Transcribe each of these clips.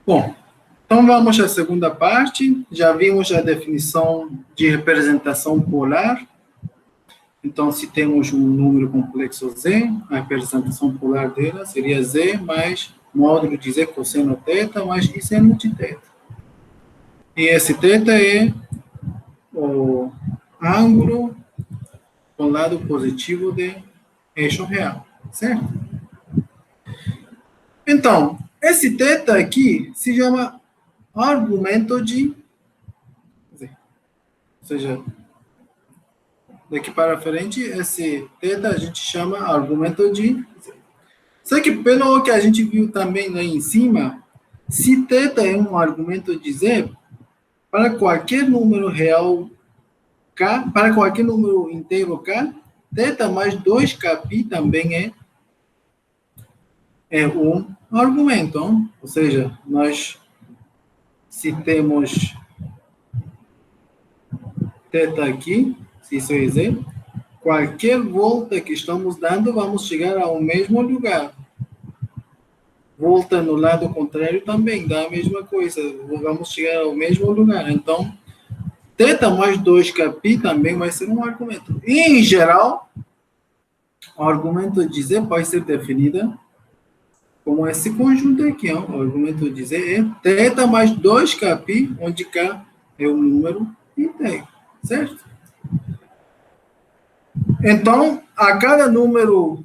Bom, então vamos à segunda parte. Já vimos a definição de representação polar. Então, se temos um número complexo Z, a representação polar dela seria Z mais módulo de Z cosseno θ mais I seno de θ. E esse θ é o ângulo com o lado positivo do eixo real, certo? Então, esse θ aqui se chama argumento de Z. Ou seja, daqui para frente, esse θ a gente chama argumento de Z. Só que pelo que a gente viu também lá em cima, se θ é um argumento de Z, para qualquer número real K, para qualquer número inteiro K, θ mais 2kπ também é um argumento. Ou seja, nós, se temos θ aqui, se isso é Z, qualquer volta que estamos dando, vamos chegar ao mesmo lugar. Volta no lado contrário também dá a mesma coisa, vamos chegar ao mesmo lugar. Então, θ mais 2kπ também vai ser um argumento. E, em geral, o argumento de Z pode ser definido como esse conjunto aqui. Ó. O argumento de Z é θ mais 2kπ, onde K é o número inteiro, certo? Então, a cada número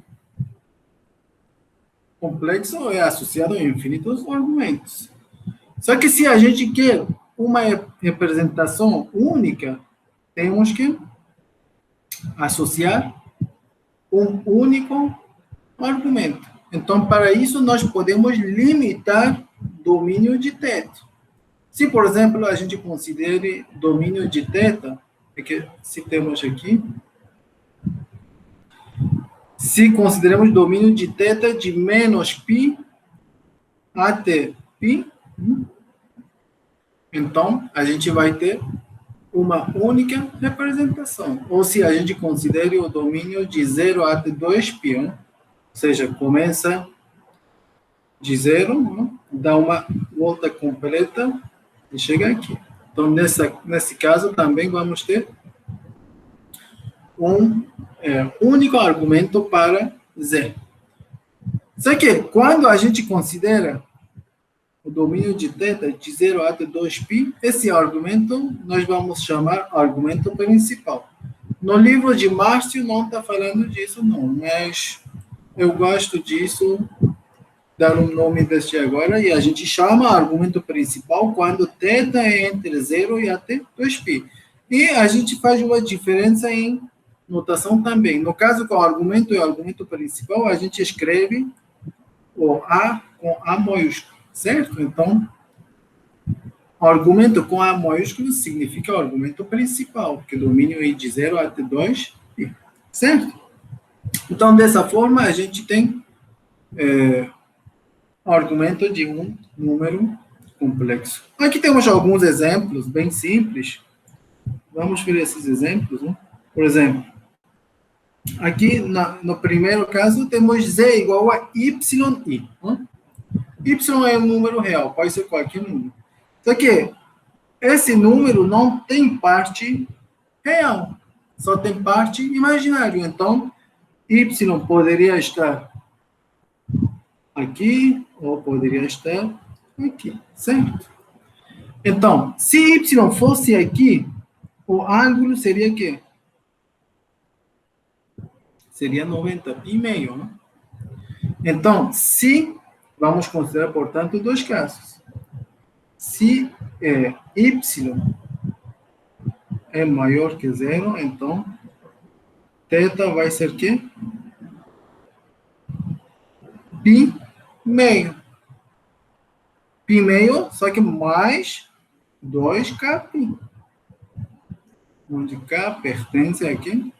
complexo é associado a infinitos argumentos. Só que se a gente quer uma representação única, temos que associar um único argumento. Então, para isso, nós podemos limitar domínio de θ. Se, por exemplo, a gente considere domínio de θ, que se temos aqui, se consideramos domínio de θ de menos π até π, então a gente vai ter uma única representação. Ou se a gente considere o domínio de 0 até 2π, ou seja, começa de 0, dá uma volta completa e chega aqui. Então, nesse caso, também vamos ter um único argumento para Z. Só que, quando a gente considera o domínio de θ de 0 até 2π, esse argumento nós vamos chamar argumento principal. No livro de Márcio não está falando disso, não, mas eu gosto disso, dar um nome deste agora, e a gente chama argumento principal quando θ é entre 0 e até 2π. E a gente faz uma diferença em notação também. No caso, com o argumento e o argumento principal, a gente escreve o A com A maiúsculo, certo? Então, o argumento com A maiúsculo significa o argumento principal, porque o domínio é de 0 até 2, certo? Então, dessa forma, a gente tem o argumento de um número complexo. Aqui temos alguns exemplos bem simples. Vamos ver esses exemplos, né? Por exemplo, aqui no primeiro caso temos Z igual a YI. Né? Y é um número real, pode ser qualquer número. Só que esse número não tem parte real, só tem parte imaginária. Então, Y poderia estar aqui, ou poderia estar aqui, certo? Então, se Y fosse aqui, o ângulo seria o quê? Seria 90π², né? Então, se, vamos considerar, portanto, dois casos. Se Y é maior que 0, então, θ vai ser o quê? π². π², só que mais 2kπ. Onde K pertence aqui.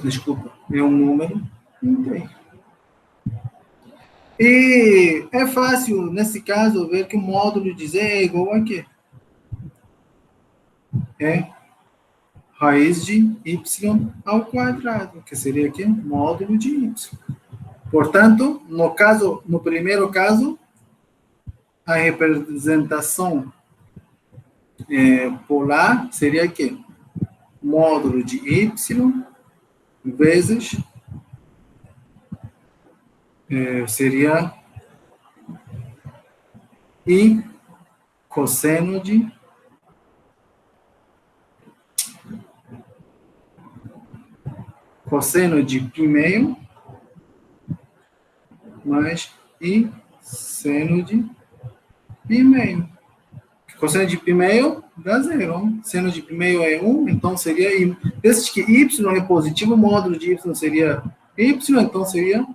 Desculpa, é um número inteiro. E é fácil, nesse caso, ver que o módulo de Z é igual a quê? É raiz de Y ao quadrado, que seria aqui módulo de Y. Portanto, no primeiro caso, a representação polar seria o quê? Módulo de y vezes seria I cosseno de π meio mais I seno de π meio. Cosseno de π meio dá zero. Seno de π meio é 1, então seria I. Desde que y é positivo, o módulo de y seria y, então seria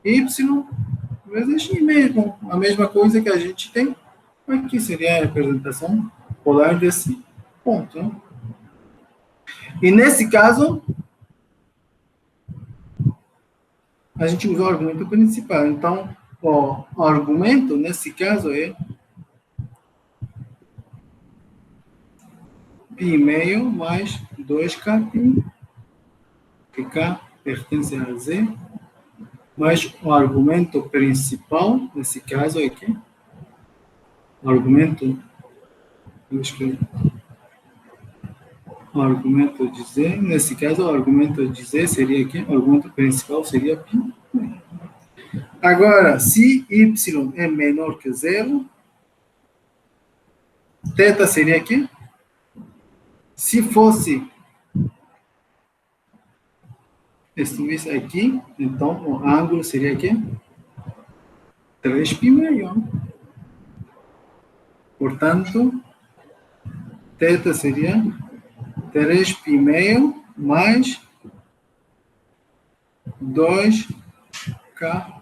y vezes I mesmo. A mesma coisa que a gente tem aqui, seria a representação polar desse ponto. Né? E nesse caso, a gente usa o argumento principal. Então, o argumento, nesse caso, é π meio mais 2kπ, que K pertence a Z, mas o argumento principal, nesse caso, é que o argumento de Z, nesse caso, o argumento de Z seria aqui, o argumento principal seria π. Agora, se y é menor que zero, θ seria aqui. Se fosse, estivesse aqui, então o ângulo seria aqui 3π meio. Portanto, θ seria 3π meio mais 2kπ.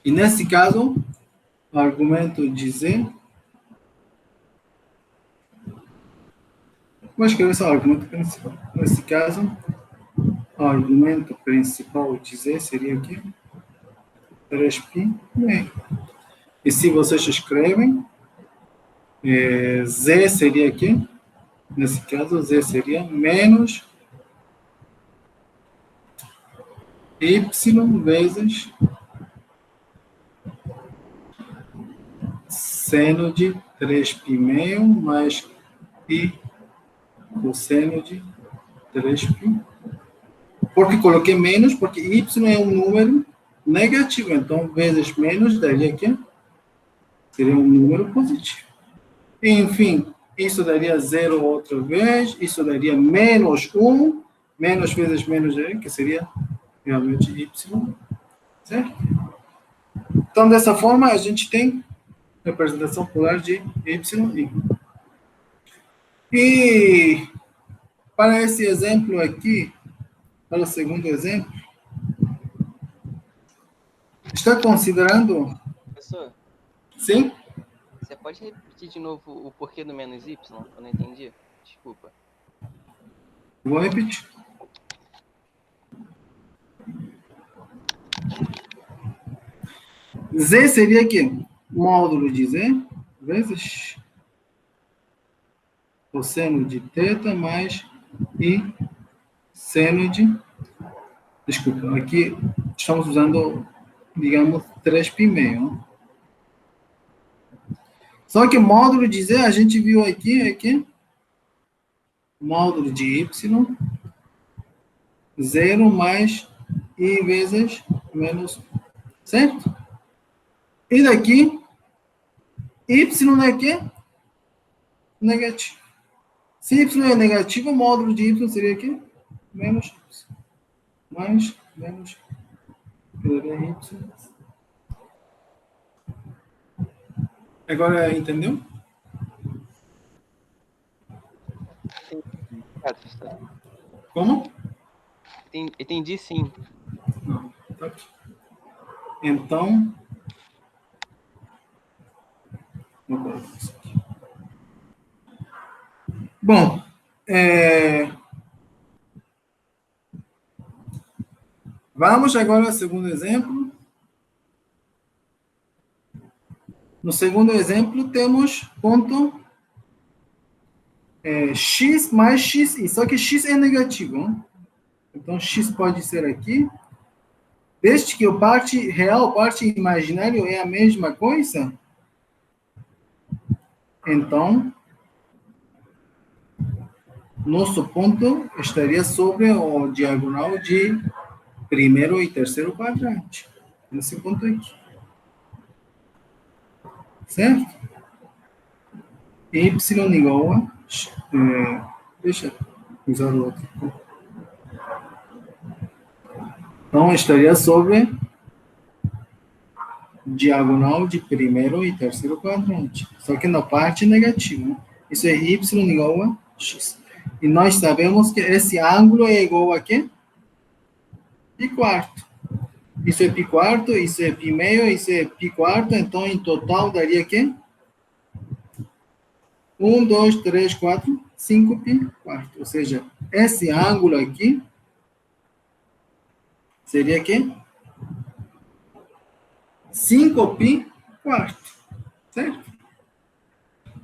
E nesse caso, o argumento de Z, vou escrever só o argumento principal. Nesse caso, o argumento principal de Z seria aqui 3π meio. E se vocês escrevem, Z seria aqui, nesse caso, Z seria menos y vezes seno de 3π meio mais I cosseno de 3π. Por que coloquei menos? Porque y é um número negativo, então vezes menos daria aqui seria um número positivo. Enfim, isso daria zero outra vez, isso daria menos 1, menos vezes menos, que seria realmente y, certo? Então, dessa forma, a gente tem representação polar de y. E para esse exemplo aqui, para o segundo exemplo, está considerando... Professor? Sim? Você pode repetir de novo o porquê do menos y? Eu não entendi. Desculpa. Vou repetir. Z seria aqui, módulo de Z, vezes cosseno de θ mais I seno de... Desculpa, aqui estamos usando, digamos, 3π meio. Só que módulo de Z, a gente viu aqui, módulo de Y, 0 mais I vezes menos, certo? E daqui, Y é aqui, negativo. Se Y é negativo, o módulo de Y seria aqui, menos Y. Mais, menos, Y. Agora, entendeu? Como? Entendi, sim. Não, tá aqui. Então, vou colocar isso aqui. Bom, vamos agora ao segundo exemplo. No segundo exemplo, temos ponto x mais xi, só que x é negativo. Né? Então, x pode ser aqui, Desde que a parte real, parte imaginário é a mesma coisa, então, nosso ponto estaria sobre o diagonal de primeiro e terceiro quadrante. Nesse ponto aqui. Certo? Y igual a... deixa eu usar o outro. Então, estaria sobre diagonal de primeiro e terceiro quadrante. Só que na parte negativa. Isso é y igual a x. E nós sabemos que esse ângulo é igual a quê? Π quarto. Isso é π quarto, isso é π meio, isso é π quarto. Então, em total, daria quê? 1, 2, 3, 4, 5 π quarto. Ou seja, esse ângulo aqui seria quê? 5 π quarto. Certo?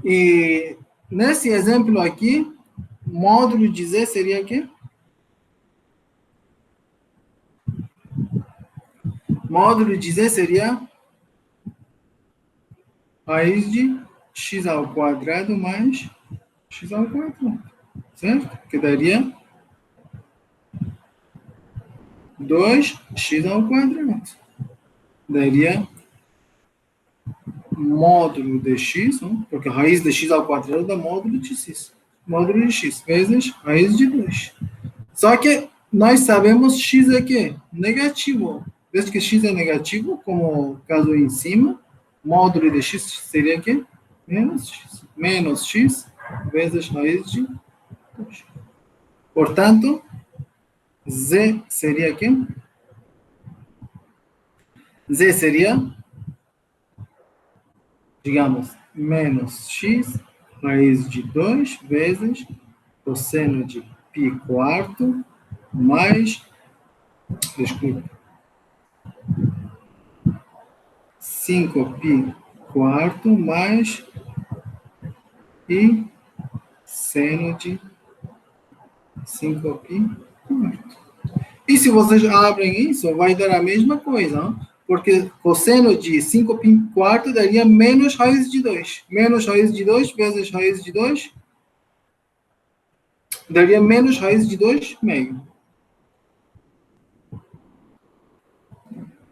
E nesse exemplo aqui, módulo de z seria o quê? Módulo de z seria raiz de x ao quadrado mais x ao quadrado. Certo? Que daria 2x ao quadrado. Daria módulo de x, não? Porque a raiz de x ao quadrado dá módulo de x. Módulo de x vezes raiz de 2. Só que nós sabemos x é que negativo. Desde que x é negativo, como o caso em cima, módulo de x seria aqui menos x. Menos x vezes raiz de 2. Portanto, z seria aqui? Z seria, digamos, menos x raiz de 2 vezes cosseno de π quarto mais, desculpa, 5π quarto mais e seno de 5π quarto. E se vocês abrem isso, vai dar a mesma coisa, não? Porque cosseno de 5π quarto daria menos raiz de 2. Menos raiz de 2 vezes raiz de 2 daria menos raiz de 2 meio.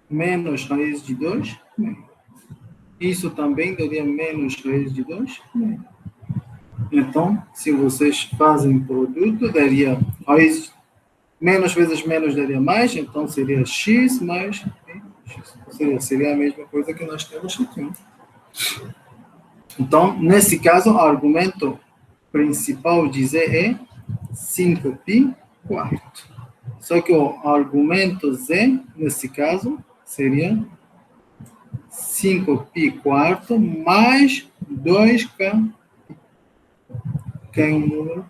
Menos raiz de 2 meio. Isso também daria menos raiz de 2 meio. Então, se vocês fazem produto, daria raiz menos vezes menos daria mais, então seria x mais x. Seria a mesma coisa que nós temos aqui. Então, nesse caso, o argumento principal de z é 5π quarto. Só que o argumento z, nesse caso, seria 5π quarto mais 2k, que é um número.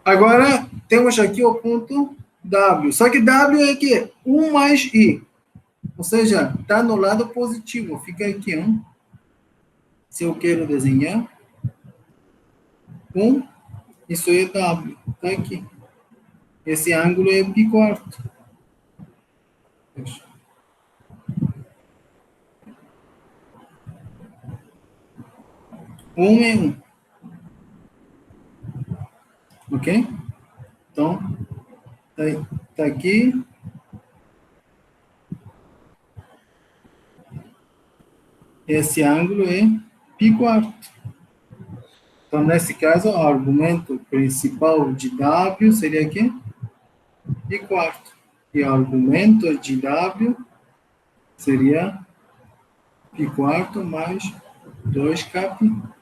Agora, temos aqui o ponto W. Só que W é que 1 mais I. Ou seja, está no lado positivo. Fica aqui, hein? Se eu quero desenhar, 1, isso é W. Está aqui. Esse ângulo é π quarto. Um é 1. Ok? Então, tá aqui. Esse ângulo é π quarto. Então, nesse caso, o argumento principal de W seria aqui? π quarto. E o argumento de W seria π quarto mais 2k.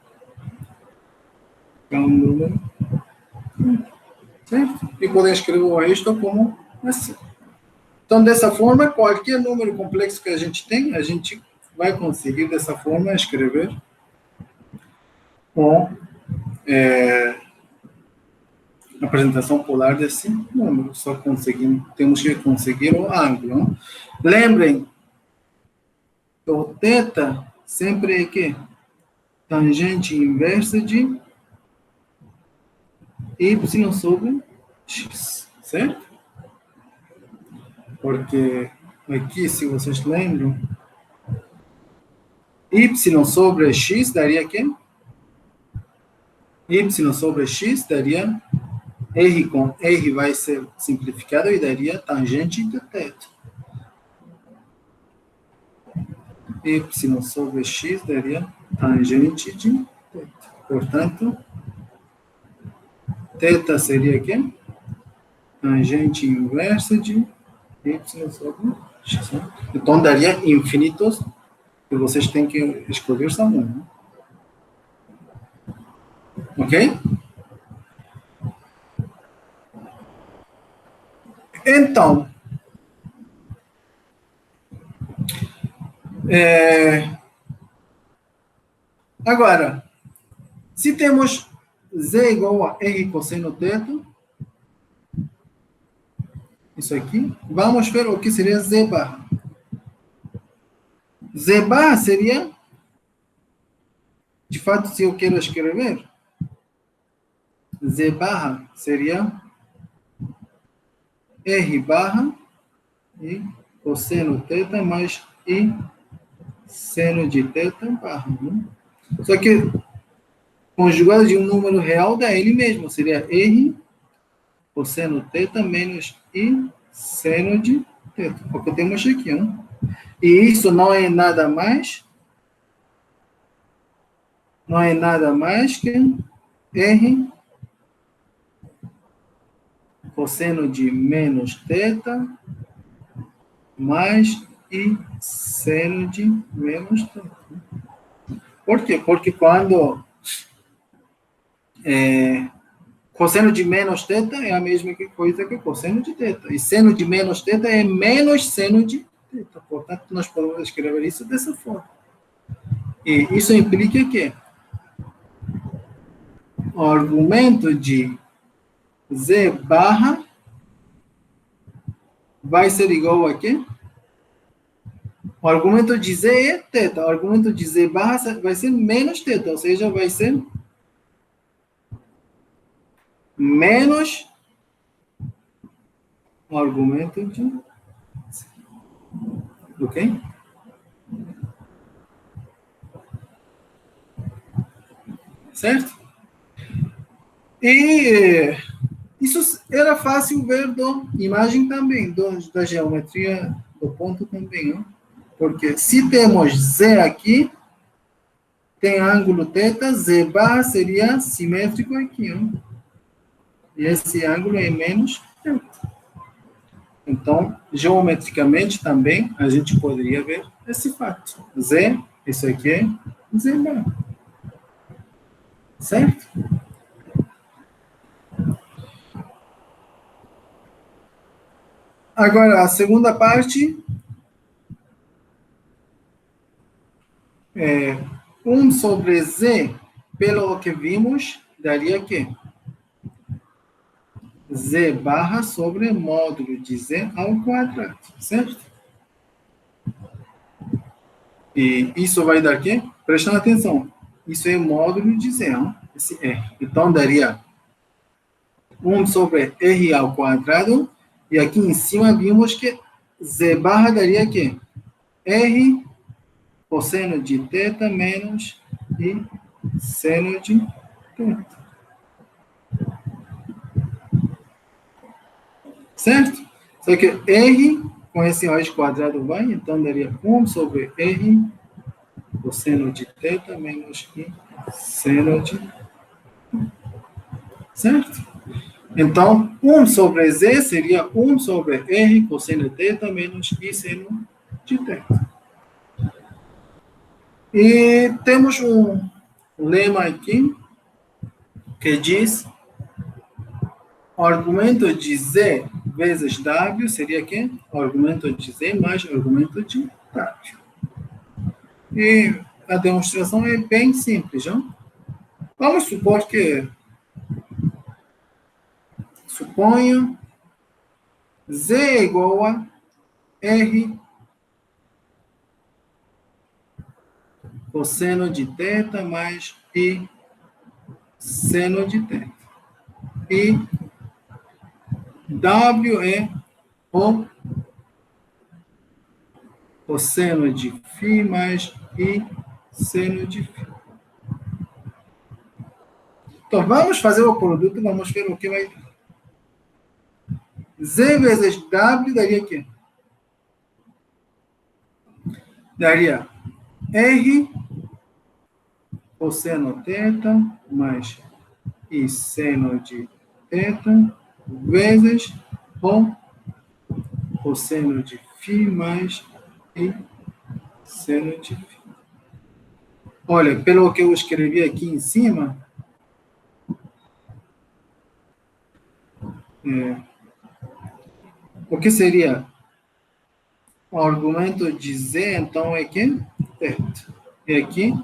É um número. Certo? E poder escrever isto como assim. Então, dessa forma, qualquer número complexo que a gente tem, a gente vai conseguir, dessa forma, escrever com apresentação polar desse número. Só temos que conseguir o ângulo. Não? Lembrem, o θ sempre é que tangente inversa de y sobre x. certo? Porque aqui, se vocês lembram, y sobre x daria quê? Y sobre x daria R com R vai ser simplificado e daria tangente de θ. Y sobre x daria tangente de θ. Portanto, θ seria quê? Tangente inversa de y sobre x. Então, daria infinitos, que vocês têm que escolher só um. Né? Ok? Então, agora, se temos z igual a r cosseno θ, isso aqui, vamos ver o que seria z barra. Z barra seria, de fato, se eu quero escrever, z barra seria r barra e cosseno θ mais i seno de θ barra. Né? Só que conjugado de um número real dá ele mesmo, seria r cosseno θ menos i seno de θ. É o que temos aqui, né? E isso não é nada mais que r cosseno de menos θ mais i seno de menos θ. Por quê? Porque quando cosseno de menos θ é a mesma coisa que cosseno de θ. E seno de menos θ é menos seno de θ. Portanto, nós podemos escrever isso dessa forma. E isso implica que o argumento de z barra vai ser igual a quê? O argumento de z é θ. O argumento de z barra vai ser menos θ, ou seja, vai ser menos o argumento de... Ok? Certo? E isso era fácil ver da imagem também, da geometria do ponto também, né? Porque se temos z aqui, tem ângulo θ, z barra seria simétrico aqui, né? E esse ângulo é menos θ. Então, geometricamente também, a gente poderia ver esse fato. Z, isso aqui é z barra. Certo? Agora, a segunda parte é 1 sobre z, pelo que vimos, daria quê? Z barra sobre módulo de z ao quadrado, certo? E isso vai dar quê? Prestando atenção, isso é módulo de z, hein? Esse R. Então, daria 1 sobre r ao quadrado, e aqui em cima vimos que z barra daria quê? R cosseno de θ menos i seno de θ. Certo? Só que R com esse raiz quadrado vai, então daria 1 sobre R cosseno de θ menos i seno de θ. Certo? Então, 1 sobre Z seria 1 sobre R cosseno de θ menos i seno de θ. E temos um lema aqui que diz o argumento de Z vezes W seria quê? O argumento de Z mais o argumento de W. E a demonstração é bem simples, não? Vamos supor que suponho Z é igual a R cosseno de θ mais I seno de θ. E W é o cosseno de φ mais I seno de φ. Então, vamos fazer o produto, vamos ver o que vai dar. Z vezes W daria o quê? Daria R cosseno θ mais I seno de θ vezes o cosseno de φ mais I seno de φ. Olha, pelo que eu escrevi aqui em cima, o que seria? O argumento de Z, então, é que? θ. E aqui,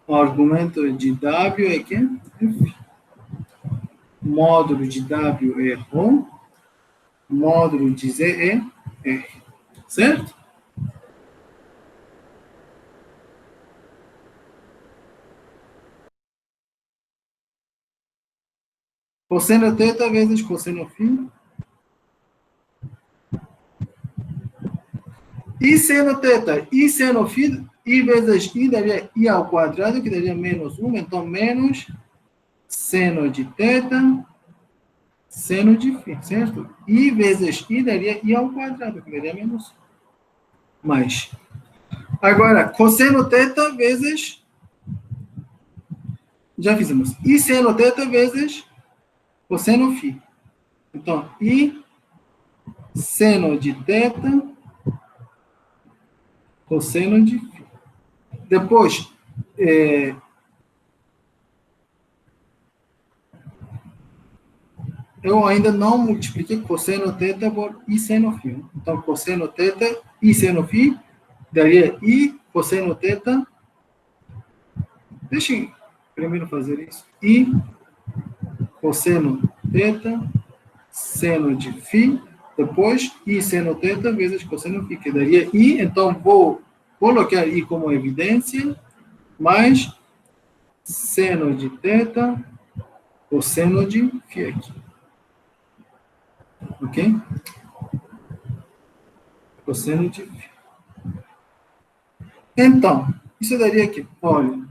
o argumento de W é que? F. Módulo de W é ρ, módulo de Z é R. Certo? Cosseno θ vezes cosseno φ. I seno θ, I seno φ, I vezes I daria I ao quadrado, que daria menos 1, então menos seno de θ, seno de φ, certo? I vezes I daria I ao quadrado, que daria menos 1. Mais. Agora, cosseno θ vezes... Já fizemos. I seno θ vezes cosseno φ. Então, I seno de θ cosseno de φ. Depois, eu ainda não multipliquei cosseno θ por I seno φ. Então, cosseno θ, I seno φ, daria I cosseno θ. Deixa eu primeiro fazer isso. I cosseno θ, seno de φ, depois I seno θ vezes cosseno φ, que daria I, então vou colocar I como evidência, mais seno de θ, cosseno de φ aqui. Ok? Cosseno de φ. Então, isso daria aqui, olha,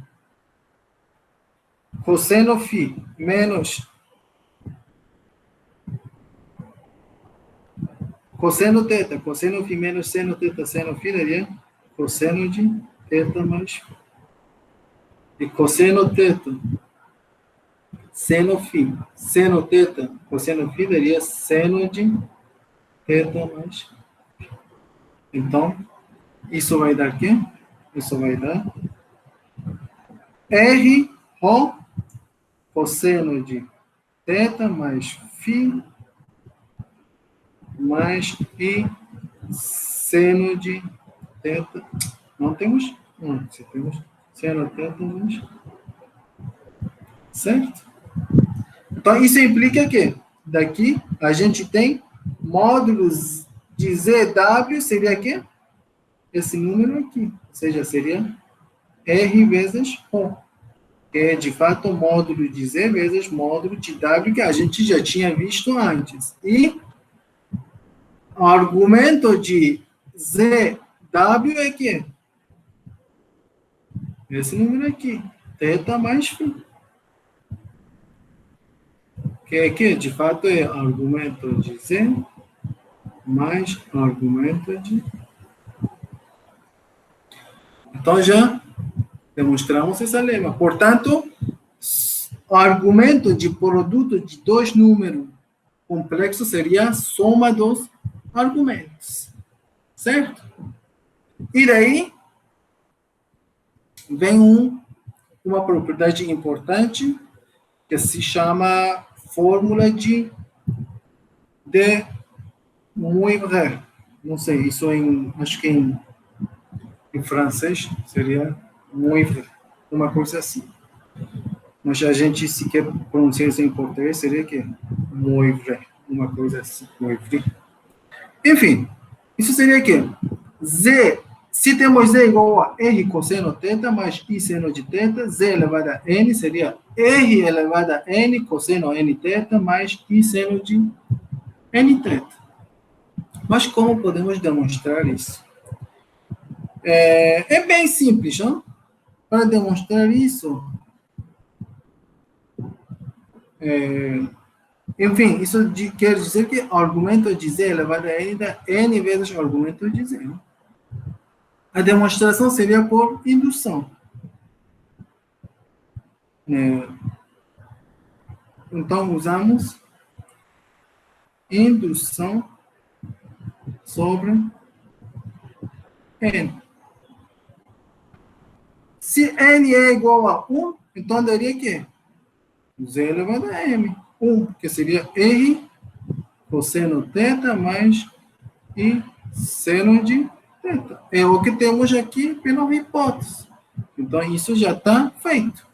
cosseno φ menos cosseno θ, cosseno φ menos seno θ, seno φ daria cosseno de θ mais φ. E cosseno θ, seno φ, seno θ, cosseno φ daria seno de θ mais φ. Então, isso vai dar quê? Isso vai dar R, ρ, cosseno de θ mais φ mais I seno de θ. Não temos? Não, se temos seno θ mais. Certo? Então, isso implica que daqui a gente tem módulos de ZW, seria quê? Esse número aqui. Ou seja, seria R vezes ρ. Que é, de fato, o módulo de Z vezes módulo de W, que a gente já tinha visto antes. E o argumento de ZW é que esse número aqui, θ mais φ. Que é que, de fato, é argumento de Z mais argumento de... Então, já demonstramos essa lema. Portanto, o argumento de produto de dois números complexos seria a soma dos argumentos. Certo? E daí, vem uma propriedade importante que se chama fórmula de Moivre. Não sei, isso acho que em francês seria Moivre, uma coisa assim. Mas a gente, se quer pronunciar isso em português, seria que Moivre, uma coisa assim, Moivre. Enfim, isso seria que Z, se temos Z igual a R cosseno θ mais I seno de θ, Z elevado a N seria R elevado a N cosseno N θ mais I seno de n θ. Mas como podemos demonstrar isso? É bem simples, não? Para demonstrar isso, enfim, isso quer dizer que o argumento de z elevado a n dá n vezes o argumento de z. Não? A demonstração seria por indução. Então, usamos indução sobre n. Se n é igual a 1, então daria que z elevado a m. 1, que seria r cosseno θ mais i seno de θ. É o que temos aqui pela hipótese. Então, isso já está feito.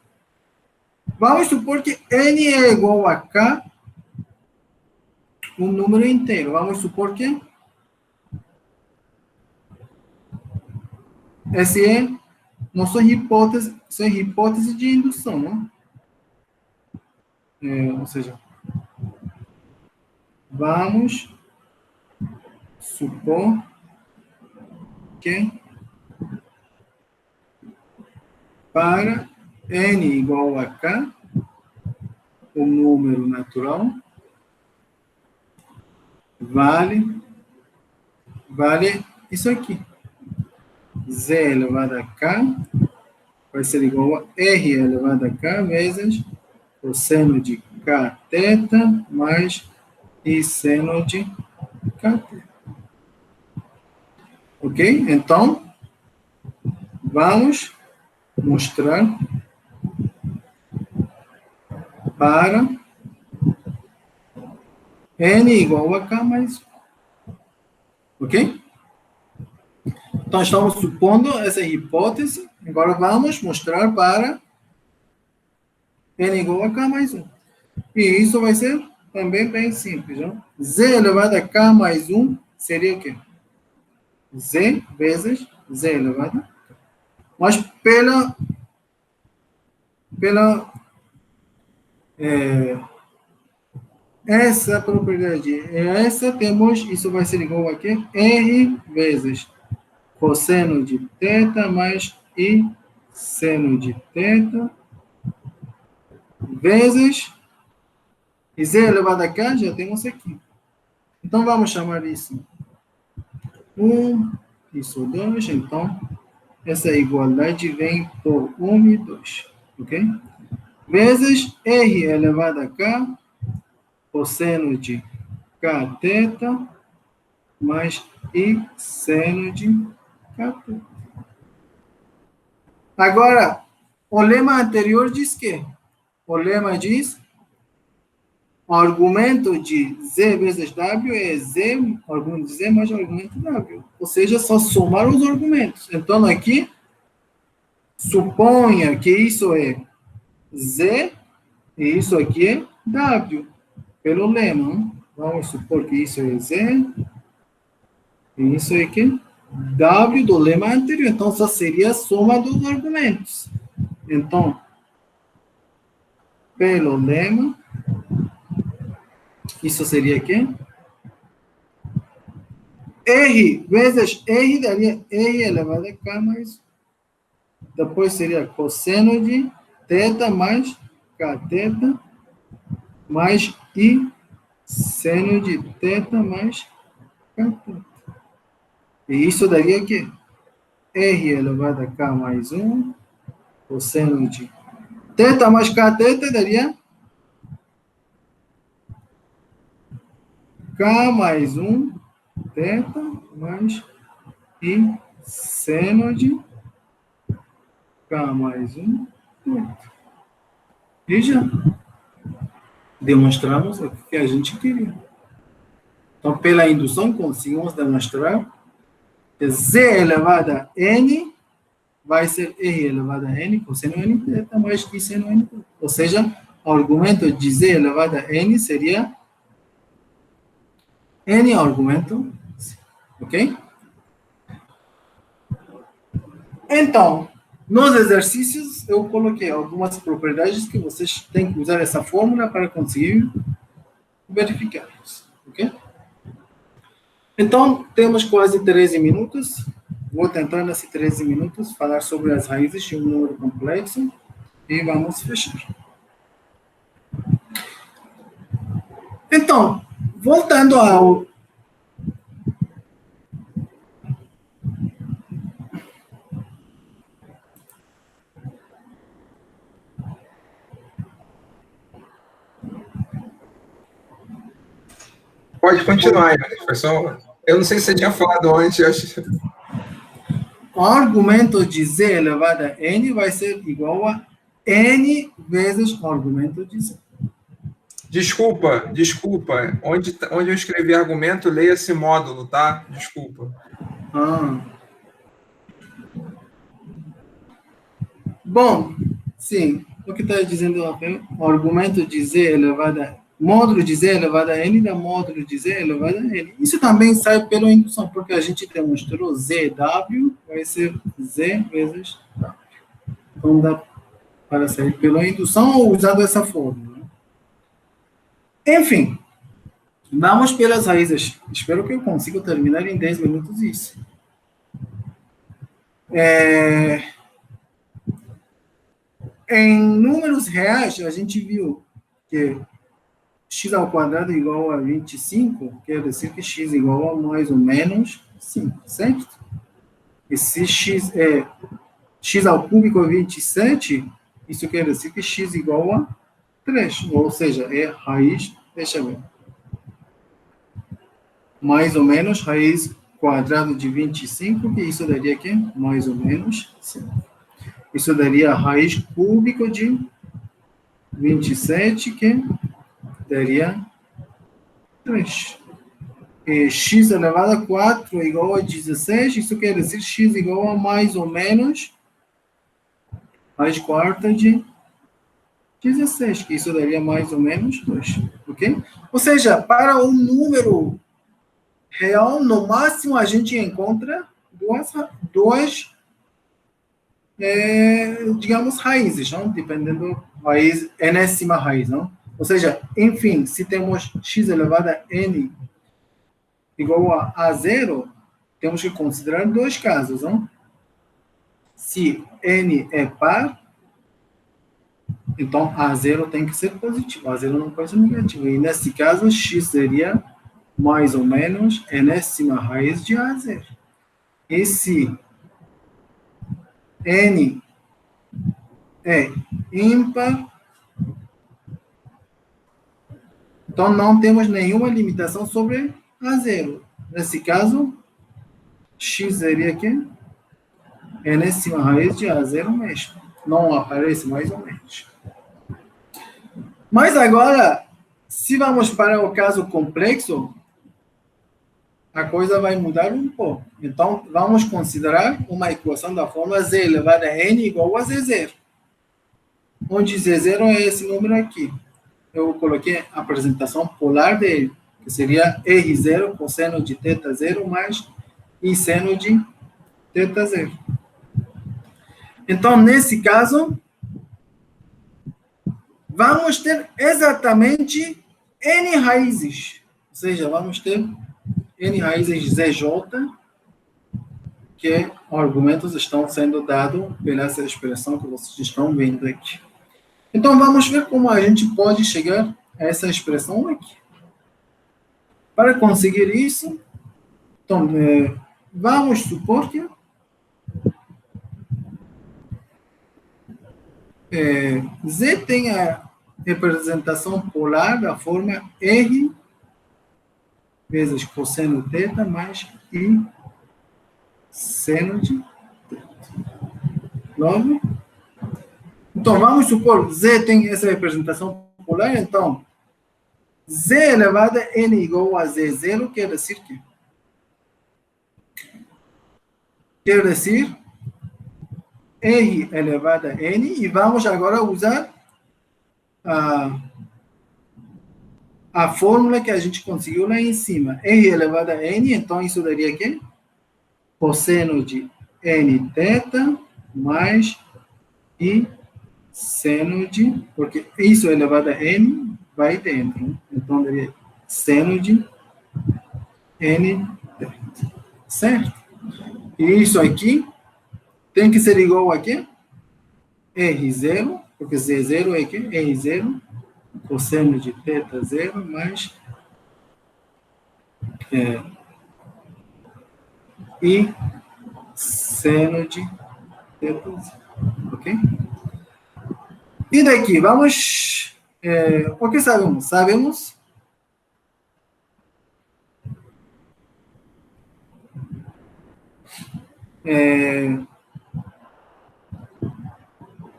Vamos supor que n é igual a k, um número inteiro. Vamos supor que essa é nossa hipótese, isso é hipótese de indução, não? Ou seja, vamos supor que para n igual a k, o número natural vale isso aqui. Z elevado a k vai ser igual a r elevado a k vezes cosseno de k θ mais i seno de k θ. Ok? Então, vamos mostrar para n igual a k mais 1. Ok? Então, estamos supondo essa hipótese. Agora, vamos mostrar para n igual a k mais 1. E isso vai ser também bem simples. Não? Z elevado a k mais 1 seria o quê? Z vezes Z elevado a k. Mas essa propriedade, essa temos, isso vai ser igual a quê? R vezes cosseno de θ mais I seno de θ vezes e Z elevado a K, já temos aqui. Então, vamos chamar isso 1, isso 2, então, essa igualdade vem por 1 e 2, ok? Vezes R elevado a K, cosseno de K θ mais I seno de K θ. Agora, o lema anterior diz que? O lema diz, o argumento de Z vezes W é Z, o argumento de Z mais o argumento de W. Ou seja, só somar os argumentos. Então, aqui, suponha que isso é Z e isso aqui é W. Pelo lema, não? Vamos supor que isso é Z e isso aqui é W do lema anterior. Então, só seria a soma dos argumentos. Então, pelo lema, isso seria aqui. R vezes R daria R elevado a K mais. Depois seria cosseno de θ mais K θ mais I seno de θ mais K θ. E isso daria o quê? R elevado a K mais 1, cosseno de θ mais K θ daria K mais 1, θ mais I seno de K mais 1, θ. E já demonstramos o que a gente queria. Então, pela indução, conseguimos demonstrar que Z elevado a N vai ser R elevado a N, cosseno N θ mais I seno N θ. Ou seja, o argumento de Z elevado a N seria N argumento, ok? Então, nos exercícios, eu coloquei algumas propriedades que vocês têm que usar essa fórmula para conseguir verificar isso, ok? Então, temos quase 13 minutos. Vou tentar, nesses 13 minutos, falar sobre as raízes de um número complexo e vamos fechar. Então, voltando ao... Pode continuar, professor. Eu não sei se você tinha falado antes. O argumento de z elevado a n vai ser igual a n vezes o argumento de z. Desculpa. Onde eu escrevi argumento, leia esse módulo, tá? Desculpa. Bom, sim. O que está dizendo aqui? O argumento de z elevado a... Módulo de z elevado a n dá módulo de z elevado a n. Isso também sai pela indução, porque a gente demonstrou zw vai ser z vezes w. Então, dá para sair pela indução ou usando essa fórmula. Enfim, vamos pelas raízes. Espero que eu consiga terminar em 10 minutos isso. Em números reais, a gente viu que x ao quadrado é igual a 25, quer dizer que x é igual a mais ou menos 5, certo? E se x ao cúbico é 27, isso quer dizer que x é igual a 3, ou seja, é raiz, deixa eu ver, mais ou menos raiz quadrada de 25, que isso daria aqui, mais ou menos 5. Isso daria a raiz cúbica de 27, que daria 3. E x elevado a 4 é igual a 16, isso quer dizer x igual a mais ou menos raiz quarta de 16, que isso daria mais ou menos 2, ok? Ou seja, para um número real, no máximo a gente encontra duas digamos, raízes, não? Dependendo, raiz, enésima raiz, não? Ou seja, enfim, se temos x elevado a n igual a 0, temos que considerar dois casos, não? Se n é par, então A0 tem que ser positivo, A0 não pode ser negativo. E nesse caso, x seria mais ou menos enésima raiz de A0. E se n é ímpar, então não temos nenhuma limitação sobre A0. Nesse caso, x seria aqui enésima raiz de A0 mesmo. Não aparece mais ou menos. Mas agora, se vamos para o caso complexo, a coisa vai mudar um pouco. Então, vamos considerar uma equação da forma z elevado a n igual a z0. Onde z0 é esse número aqui. Eu coloquei a apresentação polar dele, que seria r0 cosseno de θ0 mais i seno de θ0. Então, nesse caso, vamos ter exatamente n raízes. Ou seja, vamos ter n raízes de zj, que argumentos estão sendo dados pela essa expressão que vocês estão vendo aqui. Então, vamos ver como a gente pode chegar a essa expressão aqui. Para conseguir isso, então, vamos supor que Z tem a representação polar da forma R vezes cosseno θ mais I seno de θ. Logo, então vamos supor Z tem essa representação polar, então Z elevado a N igual a Z0 quer dizer que? Quer dizer R elevado a N, e vamos agora usar a fórmula que a gente conseguiu lá em cima. R elevado a N, então isso daria aqui? Cosseno de N θ mais I seno de, porque isso elevado a N vai dentro. Então daria seno de N Certo? E isso aqui tem que ser igual a quê? R0, porque Z0 é quê? R0, cosseno de θ 0 mais e seno de θ 0. Ok? E daqui, vamos... o que sabemos? Sabemos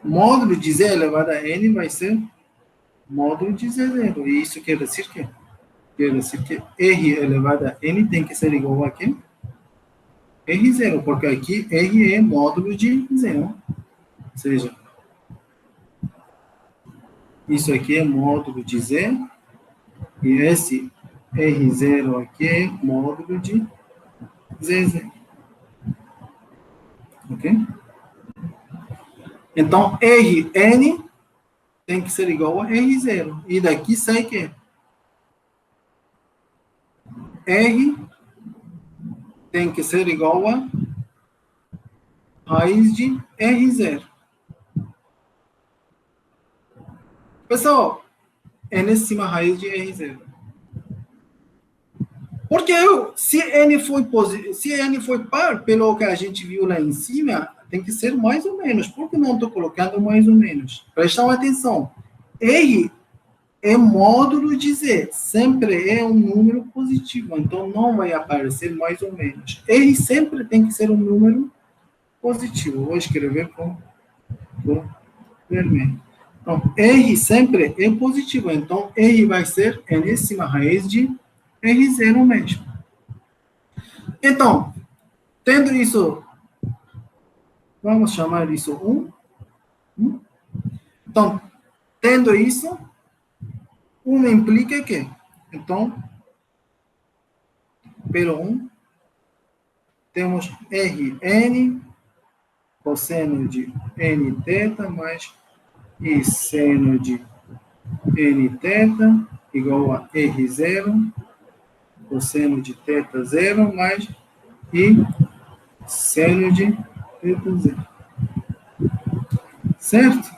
módulo de Z elevado a N vai ser módulo de Z0. E isso quer dizer que? Quer dizer que R elevado a N tem que ser igual a quê? R0, porque aqui R é módulo de Z, não? Ou seja, isso aqui é módulo de Z, e esse R0 aqui é módulo de Z0. Ok? Então, Rn tem que ser igual a R0. E daqui sai que R tem que ser igual a raiz de R0. Pessoal, enésima raiz de R0. Porque se N foi par, pelo que a gente viu lá em cima, tem que ser mais ou menos. Por que não estou colocando mais ou menos? Prestam atenção. R é módulo de Z. Sempre é um número positivo. Então, não vai aparecer mais ou menos. R sempre tem que ser um número positivo. Vou escrever com vermelho. Então, R sempre é positivo. Então, R vai ser enésima raiz de R0 mesmo. Então, tendo isso, vamos chamar isso 1. Então, tendo isso, 1 implica que? Então, pelo 1, temos Rn, cosseno de nθ, mais e seno de nθ, igual a R0, cosseno de θ 0, mais e seno de θ 0. Certo?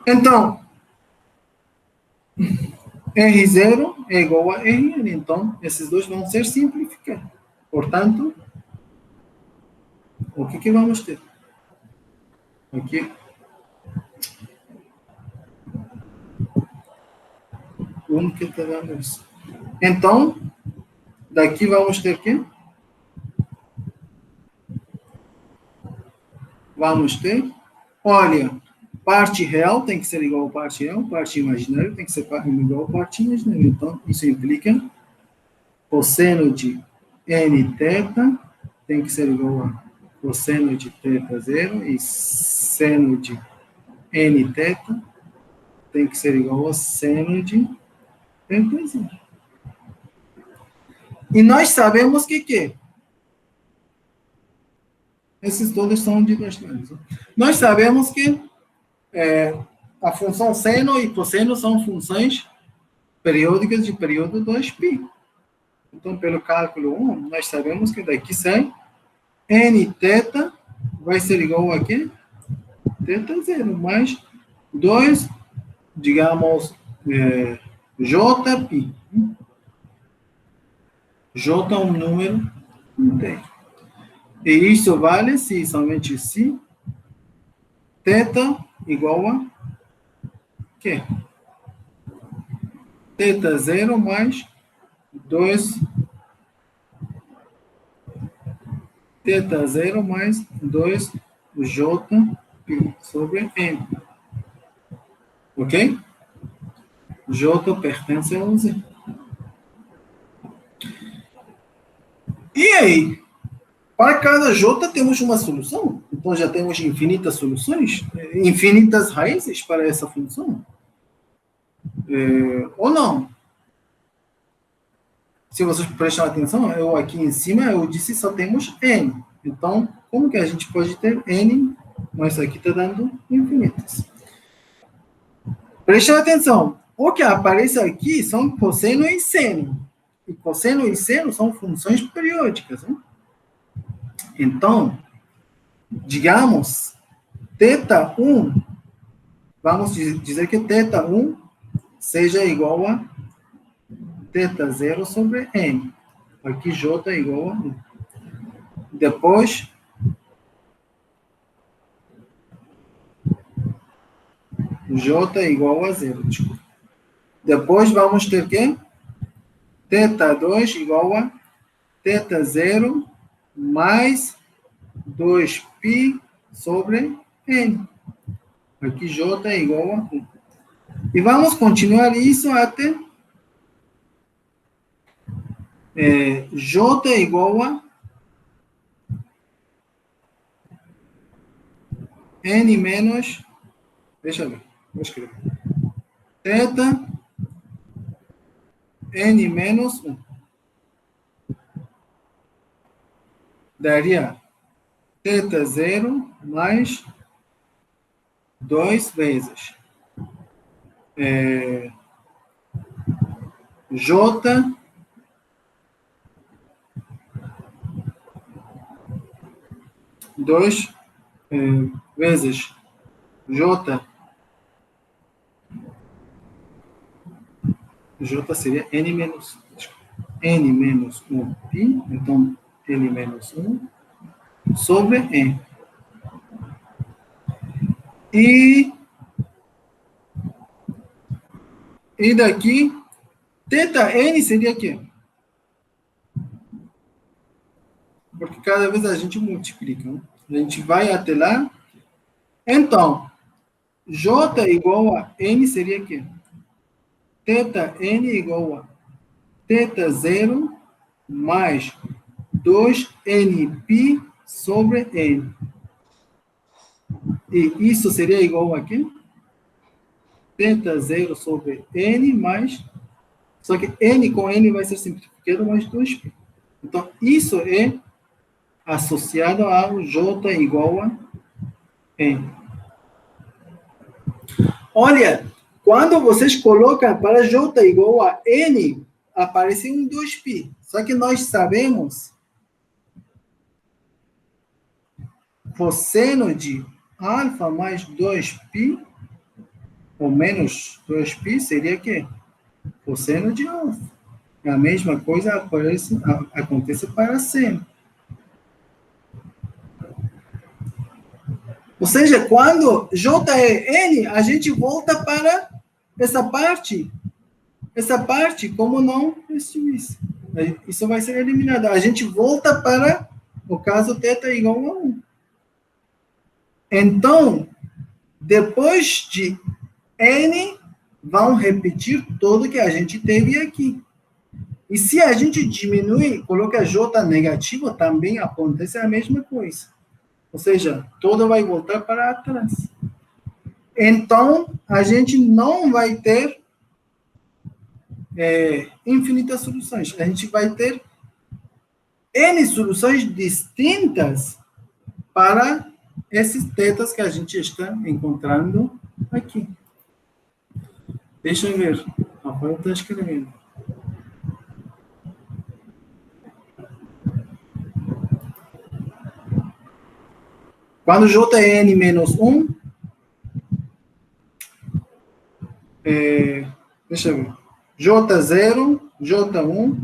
Então, R0 é igual a Rn. Então, esses dois vão ser simplificados. Portanto, o que vamos ter? Aqui. Como que está dando isso? Então, daqui vamos ter o quê? Vamos ter, olha, parte real tem que ser igual a parte real, parte imaginária tem que ser igual a parte imaginária. Então, isso implica cosseno de nθ tem que ser igual a cosseno de θ 0 e seno de nθ tem que ser igual a seno de θ 0. E nós sabemos que esses todos são de dois lados. Nós sabemos que a função seno e cosseno são funções periódicas de período 2π. Então, pelo cálculo 1, nós sabemos que daqui sai nθ vai ser igual a quê? θ 0, mais 2, digamos, jπ. J é um número inteiro. E isso vale se somente se θ igual a quê? θ 0 mais 2 θ 0 mais 2 jπ sobre m. Ok? J pertence ao Z. E aí? Para cada J temos uma solução? Então já temos infinitas soluções? Infinitas raízes para essa função? Ou não? Se vocês prestam atenção, eu aqui em cima, eu disse só temos N. Então, como que a gente pode ter N, mas aqui está dando infinitas? Prestem atenção. O que aparece aqui são cosseno e seno. e cosseno e seno são funções periódicas. Né? Então, digamos, θ1, vamos dizer que θ1 seja igual a θ0 sobre n. Aqui J é igual a 1. Depois, J é igual a 0. Desculpa. Depois vamos ter que θ2 igual a θ0 mais 2π sobre n. Aqui J é igual a 1. E vamos continuar isso até J é igual a n menos, deixa eu ver, vou escrever, θ n menos 1. Daria θ0 mais 2 vezes J vezes J seria n menos 1 π, então n menos 1 sobre n. E daqui, θn seria o quê? Porque cada vez a gente multiplica. Né? A gente vai até lá. Então, J igual a n seria o quê? θn igual a θ0 mais 2nπ sobre n. E isso seria igual a quê? θ0 sobre n mais... Só que n com n vai ser simplificado mais 2π. Então, isso é associado ao J igual a n. Olha, quando vocês colocam para J igual a n, aparece um 2π. Só que nós sabemos cosseno de alfa mais 2π, ou menos 2π, seria o quê? Cosseno de alfa. A mesma coisa acontece para seno. Ou seja, quando J é n, a gente volta para essa parte. Essa parte, como não existisse. Isso vai ser eliminado. A gente volta para o caso θ igual a 1. Então, depois de n, vão repetir tudo que a gente teve aqui. E se a gente diminui, coloca J negativo, também acontece a mesma coisa. Ou seja, tudo vai voltar para trás. Então, a gente não vai ter infinitas soluções. A gente vai ter N soluções distintas para esses tetas que a gente está encontrando aqui. Deixa eu ver. A Rafael está escrevendo. Quando J é n menos 1, deixa eu ver. J0, J1,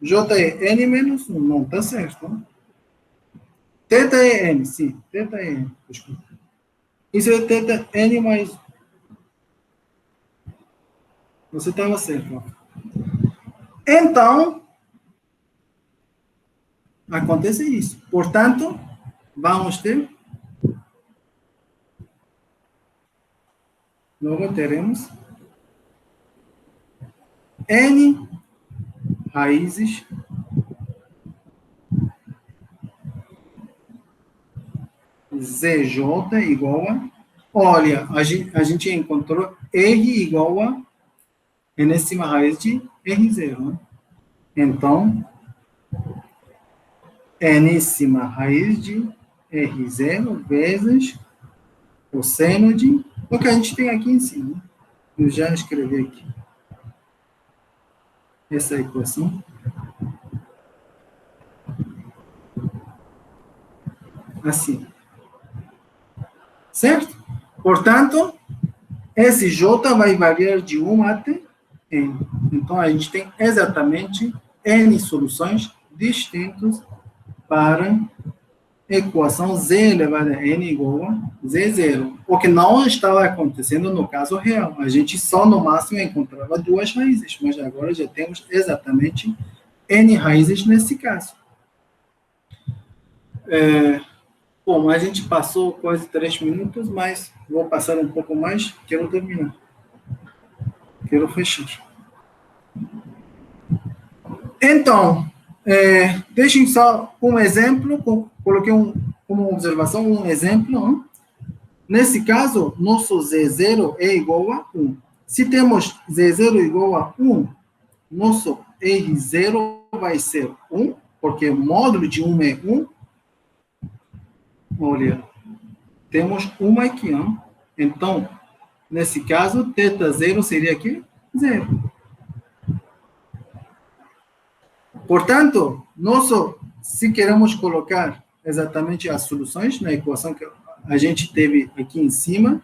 J é n menos 1. Não, está certo. Né? Θ é n, sim. Θ é n. Desculpa. Isso é θ n mais 1. Você estava certo. Ó. Então, acontece isso. Portanto, vamos ter... Logo teremos n raízes zj igual a... Olha, a gente encontrou r igual a enésima raiz de r0. Né? Então, enésima raiz de r0 vezes o seno de... O que a gente tem aqui em cima. Eu já escrevi aqui. essa equação. Assim. Certo? Portanto, esse J vai variar de 1 até N. Então, a gente tem exatamente N soluções distintas para a equação Z elevado a N igual a Z0. O que não estava acontecendo no caso real. A gente só, no máximo, encontrava 2 raízes, mas agora já temos exatamente N raízes nesse caso. Bom, a gente passou quase 3 minutos, mas vou passar um pouco mais, quero terminar. Quero fechar. Então, deixem só um exemplo, coloquei como observação um exemplo. Nesse caso, nosso Z0 é igual a 1. Se temos Z0 igual a 1, nosso R0 vai ser 1, porque o módulo de 1 é 1. Olha, temos 1 aqui. Então, nesse caso, θ0 seria aqui 0. Portanto, se queremos colocar exatamente as soluções na equação que a gente teve aqui em cima,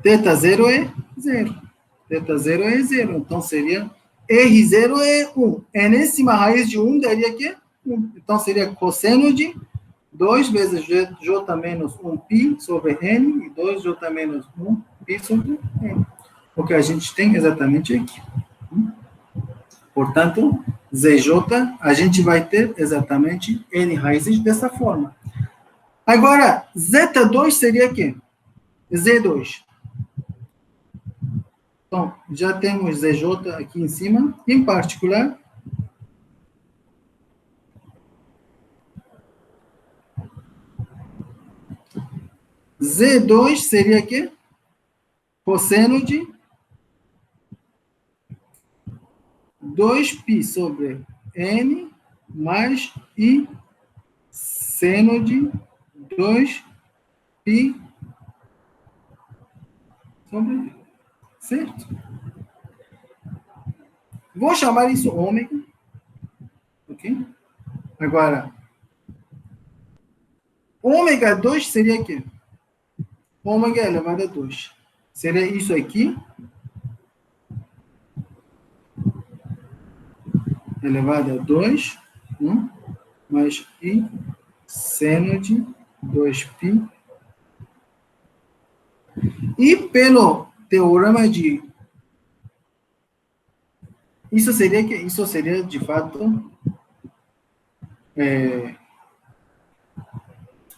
θ0 é 0. θ0 é 0. Então, seria R0 é 1. Enésima raiz de 1 daria aqui 1. Então, seria cosseno de 2 vezes J menos 1π sobre N e 2J menos 1π sobre N. O que a gente tem exatamente aqui. Portanto, ZJ, a gente vai ter exatamente N raízes dessa forma. Agora, Z2 seria o quê? Z2. Então, já temos ZJ aqui em cima. Em particular, Z2 seria o quê? Cosseno de 2π sobre N mais I seno de 2π sobre N. Certo? Vou chamar isso ômega. Ok? Agora, ômega 2 seria o quê? Ômega elevado a 2. Seria isso aqui. Elevado a 2, mais I seno de 2π. E pelo teorema de... Isso seria de fato...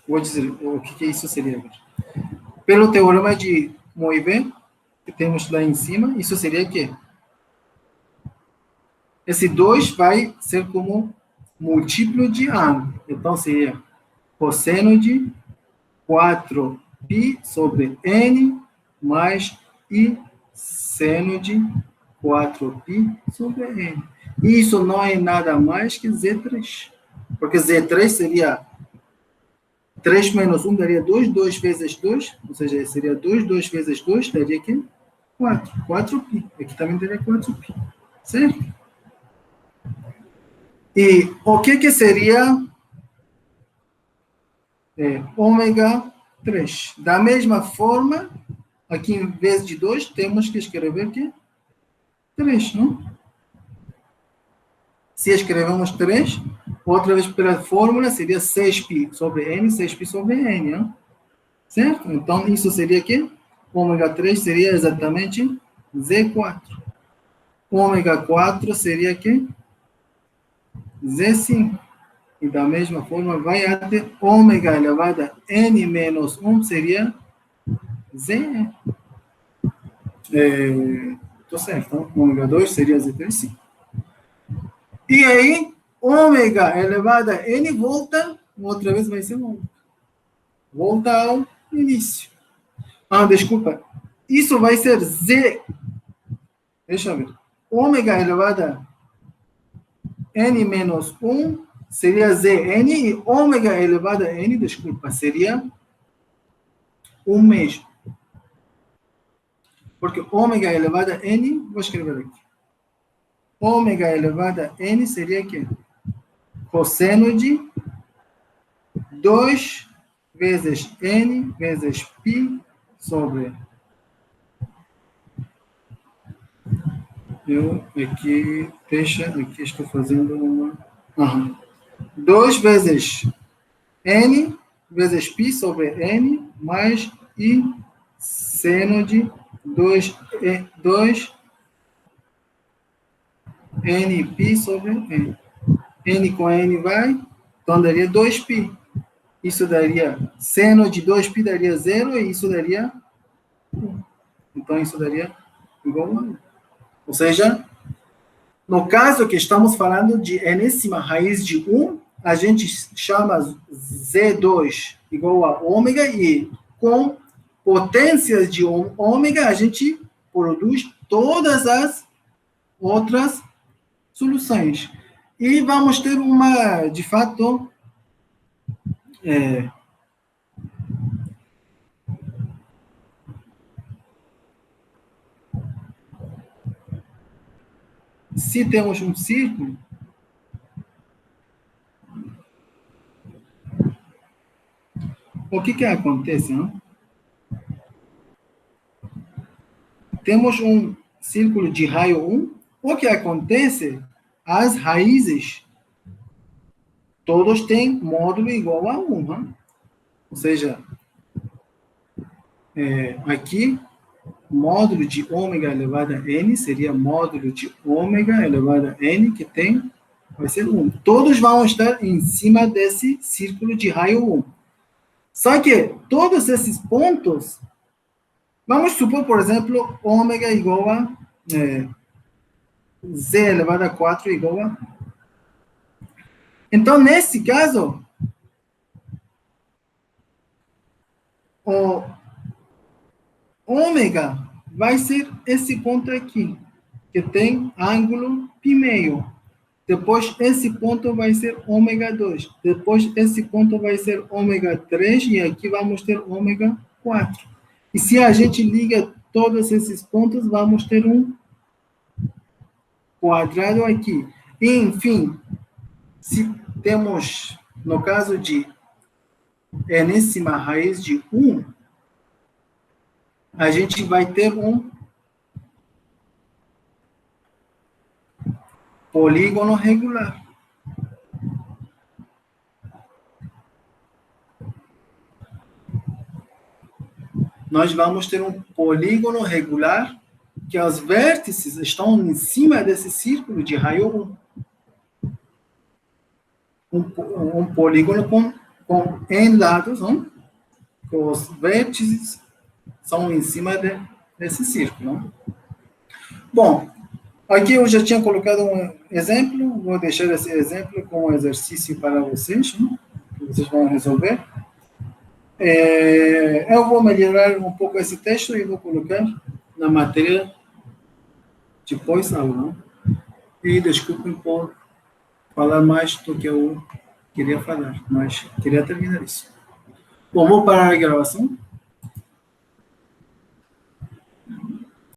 vou dizer o que isso seria. Pelo teorema de Moivre, que temos lá em cima, isso seria o quê? Esse 2 vai ser como múltiplo de A. Então, seria cosseno de 4π sobre N mais I seno de 4π sobre N. E isso não é nada mais que Z3. Porque Z3 seria 3 menos 1 daria 2, 2 vezes 2, ou seja, seria 2, 2 vezes 2, daria aqui 4. 4π. Aqui também daria 4π. Certo? E o que seria ômega 3? Da mesma forma, aqui em vez de 2, temos que escrever que 3, não? Se escrevemos 3, outra vez pela fórmula, seria 6π sobre N, 6π sobre N, não? Certo? Então, isso seria aqui, ômega 3 seria exatamente Z4. Ômega 4 seria aqui, Z5. E da mesma forma, vai até ômega elevado a N menos 1 seria Z. Estou certo, então, ômega 2 seria Z3, sim. E aí, ômega elevado a N volta, outra vez vai ser ômega. Volta ao início. Desculpa. Isso vai ser Z. Deixa eu ver. Ômega elevado a N menos 1 seria Zn e ômega elevado a N, desculpa, seria 1 mesmo. porque ômega elevado a n, vou escrever aqui. Ômega elevado a n seria aqui. Cosseno de 2 vezes n vezes π sobre... Eu aqui, deixa, aqui estou fazendo uma... 2 vezes n vezes π sobre n mais i seno de 2 n π sobre n. N com n vai, então daria 2π. Isso daria, seno de 2π daria 0 e isso daria 1. Então isso daria igual a 1. Ou seja, no caso que estamos falando de enésima raiz de 1, a gente chama Z2 igual a ômega e com potências de ômega a gente produz todas as outras soluções. E vamos ter uma, de fato, se temos um círculo, o que acontece, não? Temos um círculo de raio 1, o que acontece, as raízes, todos têm módulo igual a 1, não? Ou seja, aqui, módulo de ômega elevado a n seria módulo de ômega elevado a n, que vai ser 1. Todos vão estar em cima desse círculo de raio 1. Só que todos esses pontos, vamos supor, por exemplo, ômega igual a z elevado a 4 igual a... Então, nesse caso, o ômega vai ser esse ponto aqui, que tem ângulo π meio. Depois, esse ponto vai ser ômega 2. Depois, esse ponto vai ser ômega 3. E aqui vamos ter ômega 4. E se a gente liga todos esses pontos, vamos ter um quadrado aqui. E, enfim, se temos, no caso de enésima raiz de 1, a gente vai ter um polígono regular. Nós vamos ter um polígono regular que os vértices estão em cima desse círculo de raio 1. Um polígono com n lados, não? Com os vértices são em cima desse círculo. Não? Bom, aqui eu já tinha colocado um exemplo, vou deixar esse exemplo como exercício para vocês, né? Que vocês vão resolver. Eu vou melhorar um pouco esse texto e vou colocar na matéria depois da aula. E desculpem por falar mais do que eu queria falar, mas queria terminar isso. Bom, vou parar a gravação.